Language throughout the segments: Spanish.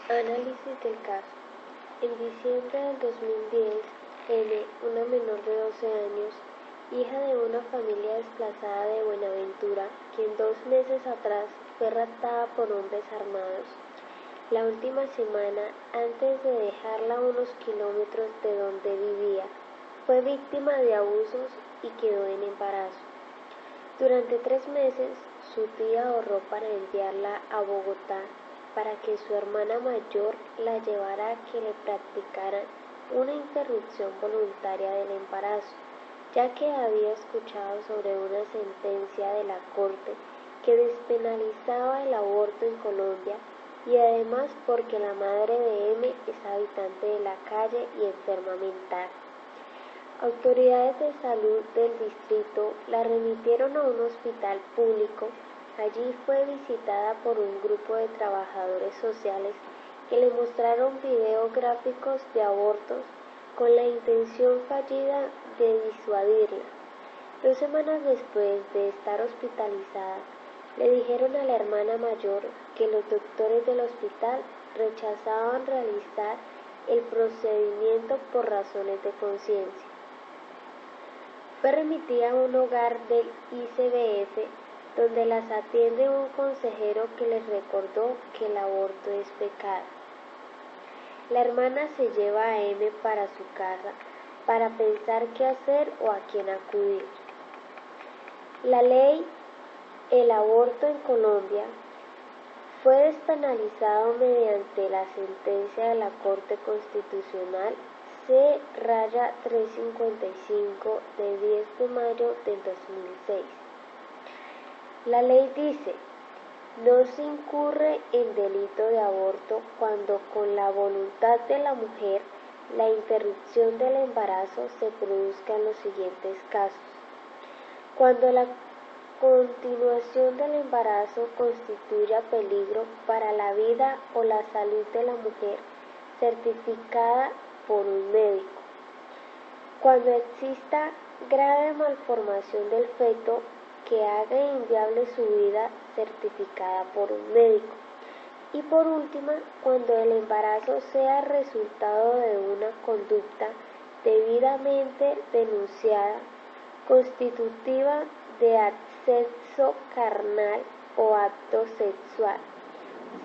Análisis del caso. En diciembre del 2010, N, una menor de 12 años, hija de una familia desplazada de Buenaventura, quien 2 meses atrás fue raptada por hombres armados. La última semana, antes de dejarla a unos kilómetros de donde vivía, fue víctima de abusos y quedó en embarazo. Durante 3 meses, su tía ahorró para enviarla a Bogotá para que su hermana mayor la llevara a que le practicaran una interrupción voluntaria del embarazo, ya que había escuchado sobre una sentencia de la Corte que despenalizaba el aborto en Colombia y además porque la madre de M es habitante de la calle y enferma mental. Autoridades de salud del distrito la remitieron a un hospital público. Allí fue visitada por un grupo de trabajadores sociales que le mostraron videos gráficos de abortos con la intención fallida de disuadirla. 2 semanas después de estar hospitalizada, le dijeron a la hermana mayor que los doctores del hospital rechazaban realizar el procedimiento por razones de conciencia. Fue remitida a un hogar del ICBF donde las atiende un consejero que les recordó que el aborto es pecado. La hermana se lleva a M para su casa para pensar qué hacer o a quién acudir. La ley el aborto en Colombia fue despenalizado mediante la sentencia de la Corte Constitucional C-355 de 10 de mayo del 2006. La ley dice: no se incurre en delito de aborto cuando con la voluntad de la mujer la interrupción del embarazo se produzca en los siguientes casos. Cuando la continuación del embarazo constituya peligro para la vida o la salud de la mujer, certificada por un médico. Cuando exista grave malformación del feto que haga inviable su vida, certificada por un médico. Y por último, cuando el embarazo sea resultado de una conducta debidamente denunciada, constitutiva de acceso carnal o acto sexual,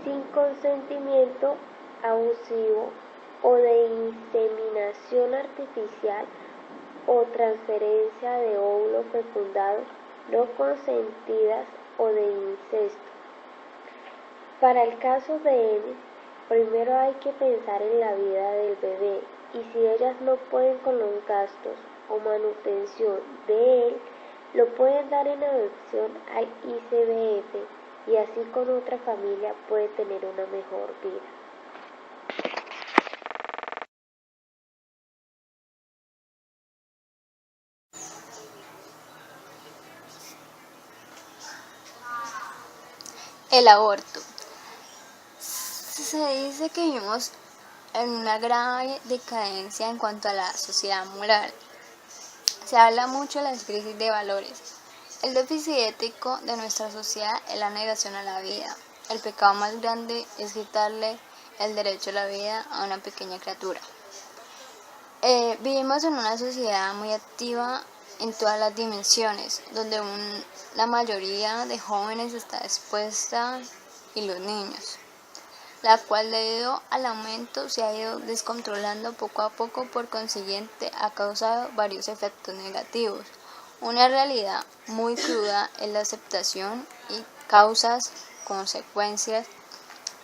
sin consentimiento abusivo o de inseminación artificial o transferencia de óvulos fecundados no consentidas o de incesto. Para el caso de M, primero hay que pensar en la vida del bebé y si ellas no pueden con los gastos o manutención de él, lo pueden dar en adopción al ICBF y así con otra familia puede tener una mejor vida. El aborto. Se dice que vivimos en una grave decadencia en cuanto a la sociedad moral. Se habla mucho de las crisis de valores. El déficit ético de nuestra sociedad es la negación a la vida. El pecado más grande es quitarle el derecho a la vida a una pequeña criatura. Vivimos en una sociedad muy activa en todas las dimensiones, donde la mayoría de jóvenes está expuesta y los niños, la cual debido al aumento se ha ido descontrolando poco a poco, por consiguiente ha causado varios efectos negativos. Una realidad muy cruda es la aceptación y causas, consecuencias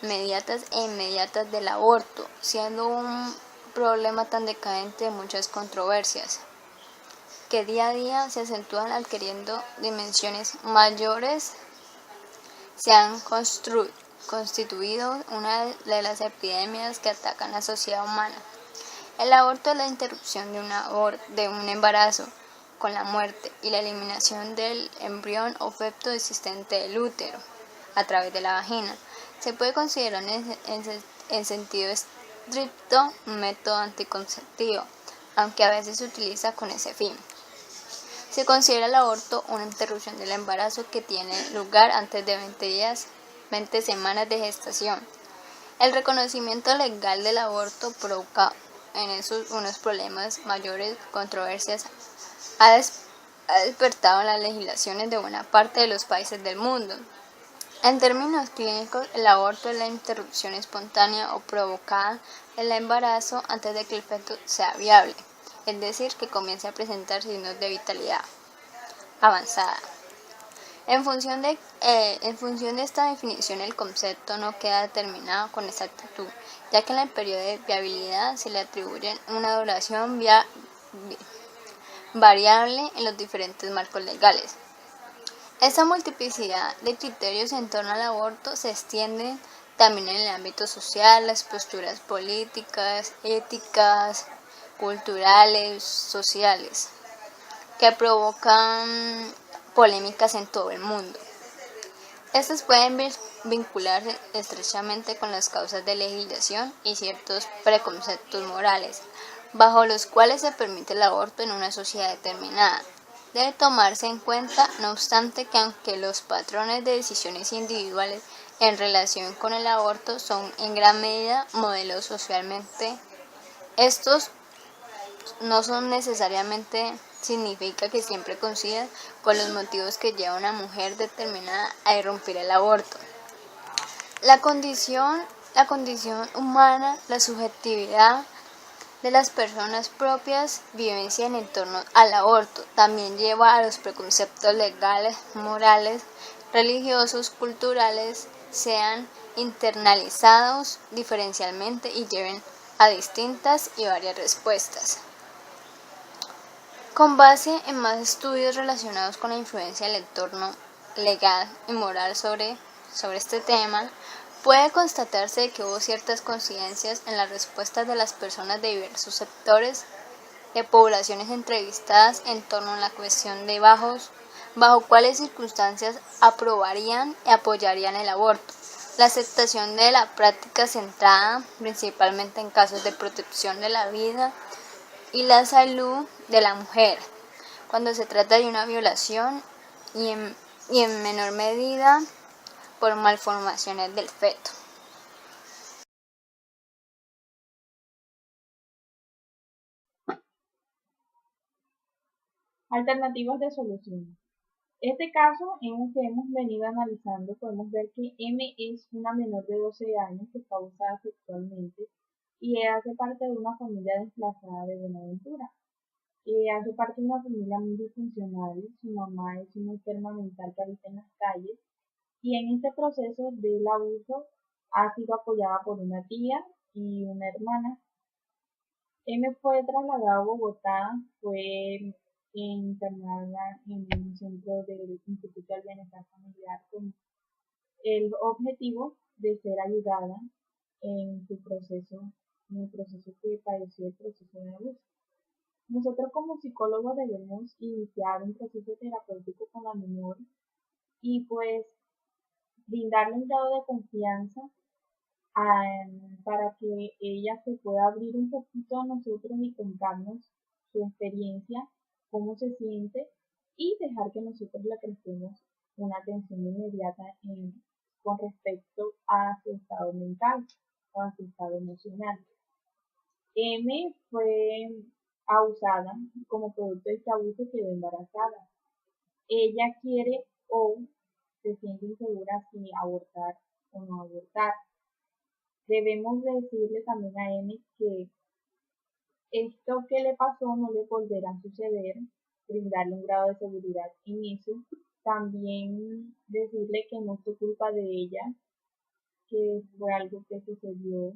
inmediatas e inmediatas del aborto, siendo un problema tan decadente de muchas controversias, que día a día se acentúan adquiriendo dimensiones mayores. Se han constituido una de las epidemias que atacan la sociedad humana. El aborto es la interrupción de un embarazo con la muerte y la eliminación del embrión o feto existente del útero a través de la vagina. Se puede considerar en sentido estricto un método anticonceptivo, aunque a veces se utiliza con ese fin. Se considera el aborto una interrupción del embarazo que tiene lugar antes de 20 semanas de gestación. El reconocimiento legal del aborto provoca en esos unos problemas mayores, controversias, ha despertado en las legislaciones de buena parte de los países del mundo. En términos clínicos, el aborto es la interrupción espontánea o provocada del embarazo antes de que el feto sea viable, es decir, que comience a presentar signos de vitalidad avanzada. En función de esta definición, el concepto no queda determinado con exactitud, ya que en el periodo de viabilidad se le atribuye una duración variable en los diferentes marcos legales. Esta multiplicidad de criterios en torno al aborto se extiende también en el ámbito social, las posturas políticas, éticas, culturales, sociales, que provocan polémicas en todo el mundo. Estas pueden vincularse estrechamente con las causas de legislación y ciertos preconceptos morales, bajo los cuales se permite el aborto en una sociedad determinada. Debe tomarse en cuenta, no obstante, que aunque los patrones de decisiones individuales en relación con el aborto son en gran medida modelos socialmente, estos no son necesariamente significa que siempre coincidan con los motivos que llevan a una mujer determinada a irrumpir el aborto. La condición humana, la subjetividad de las personas propias, vivencia en torno al aborto, también lleva a los preconceptos legales, morales, religiosos, culturales, sean internalizados diferencialmente y lleven a distintas y varias respuestas. Con base en más estudios relacionados con la influencia del entorno legal y moral sobre este tema, puede constatarse que hubo ciertas coincidencias en las respuestas de las personas de diversos sectores de poblaciones entrevistadas en torno a la cuestión de bajo cuáles circunstancias aprobarían y apoyarían el aborto. La aceptación de la práctica centrada principalmente en casos de protección de la vida y la salud de la mujer, cuando se trata de una violación y en menor medida por malformaciones del feto. Alternativas de solución. Este caso en el que hemos venido analizando, podemos ver que M es una menor de 12 años que está abusada sexualmente y hace parte de una familia desplazada de Buenaventura. Hace parte de una familia muy disfuncional, su mamá es una enferma mental que habita en las calles y en este proceso del abuso ha sido apoyada por una tía y una hermana. M fue trasladada a Bogotá, fue internada en un centro del Instituto del Bienestar Familiar con el objetivo de ser ayudada en su proceso, en el proceso que padeció el proceso de abuso. Nosotros como psicólogos debemos iniciar un proceso terapéutico con la menor y pues brindarle un grado de confianza para que ella se pueda abrir un poquito a nosotros y contarnos su experiencia, cómo se siente y dejar que nosotros le prestemos una atención inmediata con respecto a su estado mental o a su estado emocional. M fue abusada, como producto de este abuso quedó embarazada. Ella quiere o se siente insegura si abortar o no abortar. Debemos decirle también a M que esto que le pasó no le volverá a suceder, brindarle un grado de seguridad en eso. También decirle que no fue culpa de ella, que fue algo que sucedió,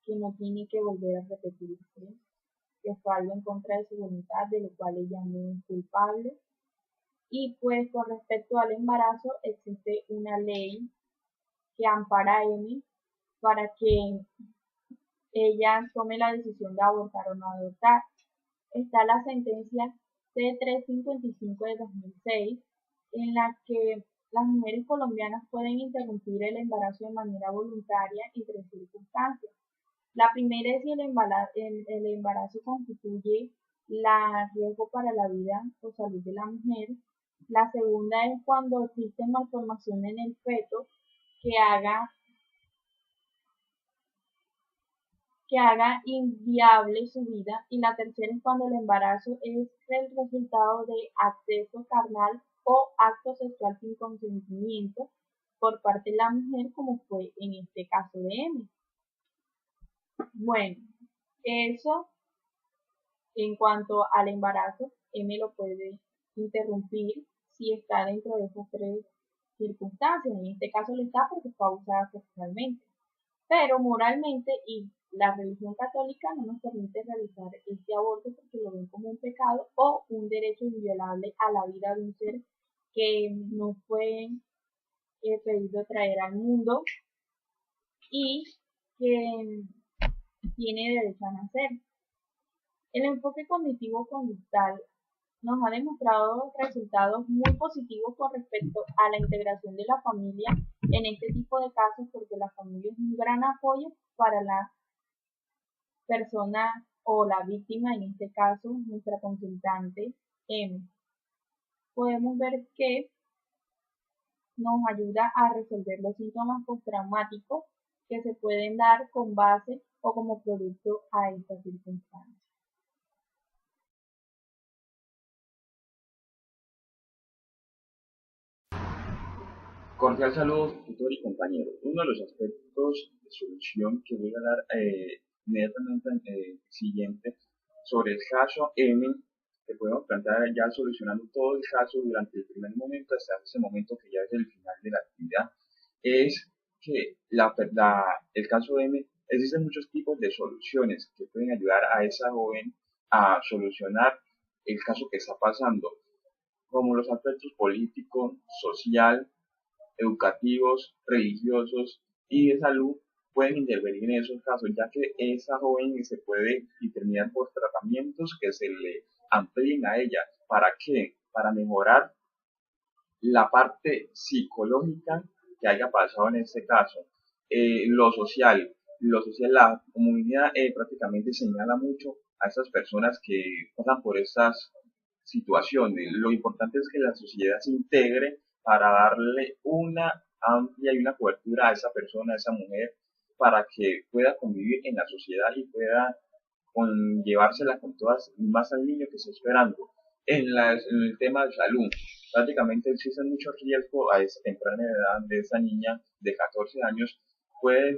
que no tiene que volver a repetirse, que fue algo en contra de su voluntad, de lo cual ella no es culpable. Y pues con respecto al embarazo, existe una ley que ampara a M para que ella tome la decisión de abortar o no abortar. Está la sentencia C355 de 2006, en la que las mujeres colombianas pueden interrumpir el embarazo de manera voluntaria en tres circunstancias. La primera es si el embarazo constituye riesgo para la vida o salud de la mujer. La segunda es cuando existe malformación en el feto que haga que haga inviable su vida, y la tercera es cuando el embarazo es el resultado de acceso carnal o acto sexual sin consentimiento por parte de la mujer, como fue en este caso de M. Bueno, eso en cuanto al embarazo, M lo puede interrumpir si está dentro de esas tres circunstancias. En este caso lo está porque fue abusada sexualmente. Pero moralmente y la religión católica no nos permite realizar este aborto porque lo ven como un pecado o un derecho inviolable a la vida de un ser que no fue pedido traer al mundo y que tiene derecho a nacer. El enfoque cognitivo-conductual nos ha demostrado resultados muy positivos con respecto a la integración de la familia en este tipo de casos, porque la familia es un gran apoyo para la persona o la víctima, en este caso nuestra consultante M. Podemos ver que nos ayuda a resolver los síntomas postraumáticos que se pueden dar con base o como producto a esta circunstancia. Cordial saludo, tutor y compañero. Uno de los aspectos de solución que voy a dar inmediatamente siguiente sobre el caso M, que podemos plantear ya solucionando todo el caso durante el primer momento hasta ese momento que ya es el final de la actividad, es que el caso M, existen muchos tipos de soluciones que pueden ayudar a esa joven a solucionar el caso que está pasando, como los aspectos político, social, educativos, religiosos y de salud pueden intervenir en esos casos, ya que esa joven se puede determinar por tratamientos que se le amplíen a ella. ¿Para qué? Para mejorar la parte psicológica que haya pasado en este caso. Lo social, la comunidad prácticamente señala mucho a esas personas que pasan por estas situaciones. Lo importante es que la sociedad se integre para darle una amplia y una cobertura a esa persona, a esa mujer, para que pueda convivir en la sociedad y pueda llevársela con todas, más al niño que está esperando. En el tema de salud, prácticamente existe mucho riesgo a esa temprana edad de esa niña de 14 años, puede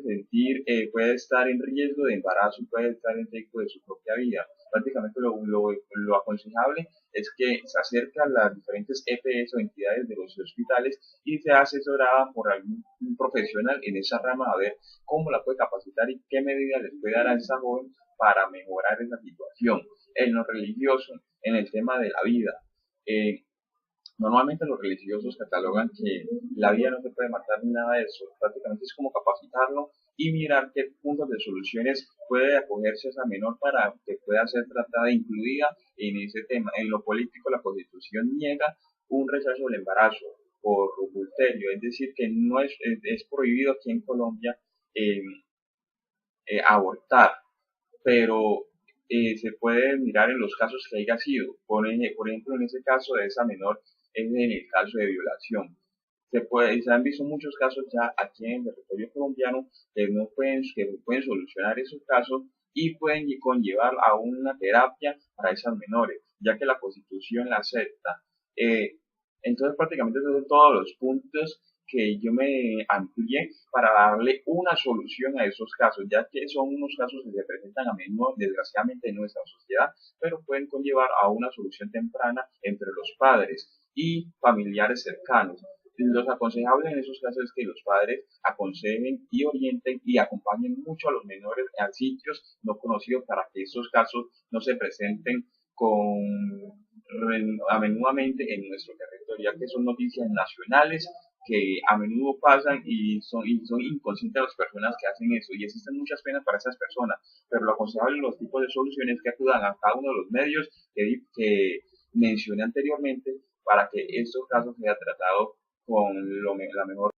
estar en riesgo de embarazo, puede estar en riesgo de su propia vida. Prácticamente lo aconsejable es que se acerque a las diferentes EPS o entidades de los hospitales y sea asesorada por algún profesional en esa rama a ver cómo la puede capacitar y qué medidas les puede dar a esa joven para mejorar esa situación. En lo religioso, en el tema de la vida, normalmente los religiosos catalogan que la vida no se puede matar ni nada de eso, prácticamente es como capacitarlo y mirar qué puntos de soluciones puede acogerse esa menor para que pueda ser tratada e incluida en ese tema. En lo político, la Constitución niega un rechazo del embarazo por adulterio, es decir, que no es prohibido aquí en Colombia eh, abortar, pero se puede mirar en los casos que haya sido. Por ejemplo, en ese caso de esa menor, es en el caso de violación. Se han visto muchos casos ya aquí en el territorio colombiano que pueden solucionar esos casos y pueden conllevar a una terapia para esas menores, ya que la Constitución la acepta. Entonces, prácticamente esos son todos los puntos que yo me amplié para darle una solución a esos casos, ya que son unos casos que se presentan a menudo, desgraciadamente, en nuestra sociedad, pero pueden conllevar a una solución temprana entre los padres y familiares cercanos. Los aconsejables en esos casos es que los padres aconsejen y orienten y acompañen mucho a los menores a sitios no conocidos para que estos casos no se presenten a menudamente en nuestro territorio, ya que son noticias nacionales que a menudo pasan y son inconscientes las personas que hacen eso, y existen muchas penas para esas personas, pero lo aconsejable en los tipos de soluciones que acudan a cada uno de los medios que mencioné anteriormente para que estos casos sean tratados con la mejor